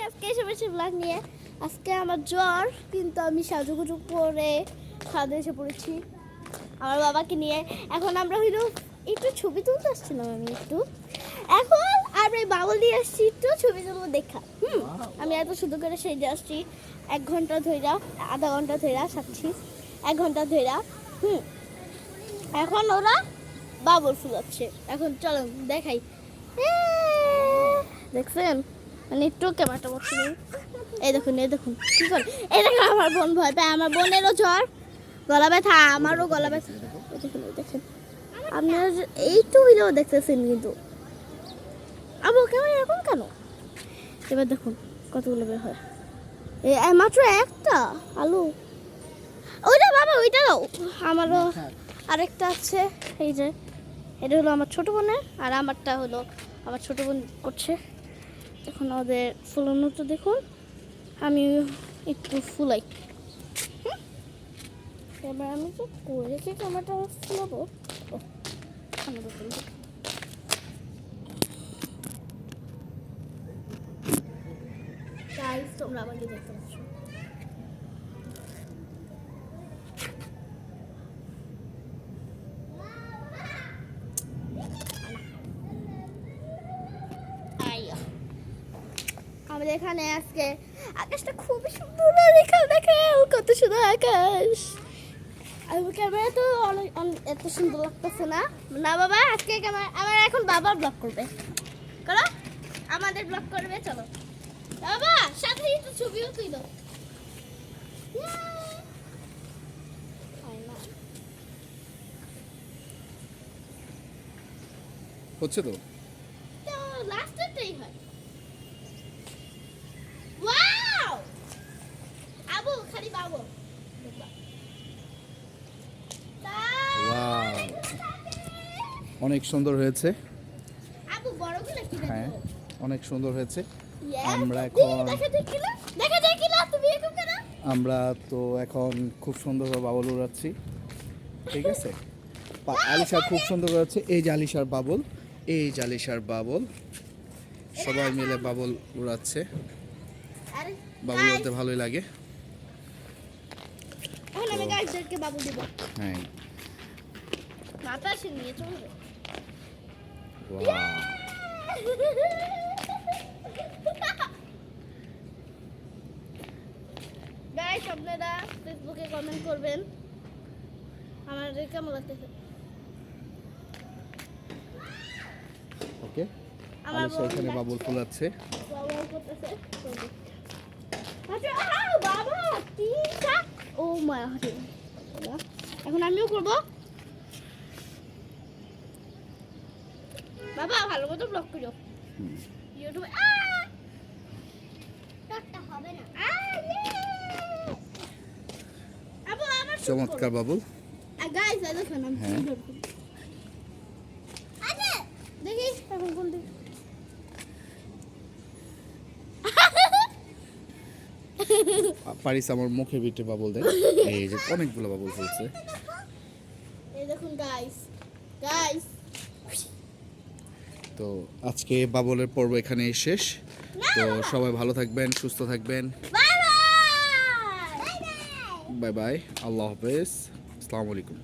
আজকে এসে বসে ব্লগ নিয়ে। আজকে আমার জ্বর, কিন্তু আমি সাজুগুজু করে ছাদে এসে পড়েছি আমার বাবাকে নিয়ে। এখন আমরা হইলো একটু ছবি তুলতে আসছিলাম, আমি একটু এখন আমরা এই বাবুল দিয়ে আসছি, একটু ছবি তুলবো দেখা। আমি এত শুধু করে সেজে আসছি 1 ঘন্টা ধইরা, আধা ঘন্টা ধইরা সাচ্ছি, 1 ঘন্টা ধইরা। এখন ওরা বাবুল ফুলাচ্ছে। এখন চলো দেখাই। দেখছেন মানে একটু ক্যামেরাটা বসে নেই। এই দেখুন কি করে, এই দেখুন আমার বোন ভয় পায়, আমার বোনেরও জ্বর, গলা ব্যথা, আমারও গলা ব্যথা। দেখেন আপনারা এইটু ভিডিও দেখতেছেন, কিন্তু আবু কেমন এরকম কেন? এবার দেখুন কতগুলো বের হয়, এই মাত্র একটা আলু। ওইটা বাবা ওইটা দাও, আমারও আরেকটা আছে। এই যে এটা হলো আমার ছোট বোনের, আর আমারটা হলো আমার ছোট বোন করছে। এখন ওদের ফুলানোটা দেখুন, আমি একটু ফুলাই। এবার আমি তো করে কি টমেটো ফুলাবো। তোমরা আমাকে দেখতে পাচ্ছ। আমাদের এখানে আজকে আকাশটা খুবই সুন্দর, আর এখানে দেখেন কত সুন্দর আকাশ। আমার ক্যামেরা তো এত সুন্দর লাগতেছে না। না বাবা, আজকে ক্যামেরা আমার এখন বাবা ব্লগ করবে, করো আমাদের ব্লগ করবে। চলো বাবা, সাথে একটু ছবিও তুলো। হচ্ছে তো লাস্টেরটাই হয়। ওয়াও আবু খালি বাবু। ওয়াও, অনেক সুন্দর হয়েছে। আবু বড়গুলো কি হ্যাঁ, অনেক সুন্দর হয়েছে। আমরা আমরা তো এখন খুব সুন্দরভাবে বাবুল উড়াচ্ছি, ঠিক আছে। আলিশা খুব সুন্দর উড়াচ্ছে। এই যে আলিশার বাবুল, এই যে আলিশার বাবুল, সবাই মিলে বাবুল উড়াচ্ছে। বাবুল উড়াতে ভালোই লাগে। এখন আমি গাইসদেরকে বাবুল দিব। হ্যাঁ, বাতাসে নিয়ে চলবে। ওয়াও, গাইস আপনারা ফেসবুকে কমেন্ট করবেন আমাদের কেমন লাগতেছে। ওকে। আমার আলিশা এখানে বাবুল ফুলাচ্ছে। বাবুল করতেছে। আচ্ছা বাবা তিনটা, ও মা হচ্ছে। এখন আমিও করব। বাবা ভালো মতো ব্লগ করো ইউটিউবে। টাটা হবে না। আবু আমার চমৎকার বাবুল। গাইস দেখুন আমি হ্যাঁ। আচ্ছা দেখি এখন কোন দিক। পারিস আমার মুখে বিটে বাবুল দেয়। এই যে অনেকগুলো বাবুল ফুলছে। এই দেখুন গাইস গাইস। তো আজকে বাবুলের পর্ব এখানেই শেষ। তো সবাই ভালো থাকবেন, সুস্থ থাকবেন। বাই বাই বাই বাই, আল্লাহ হাফেজ, আসসালামু আলাইকুম।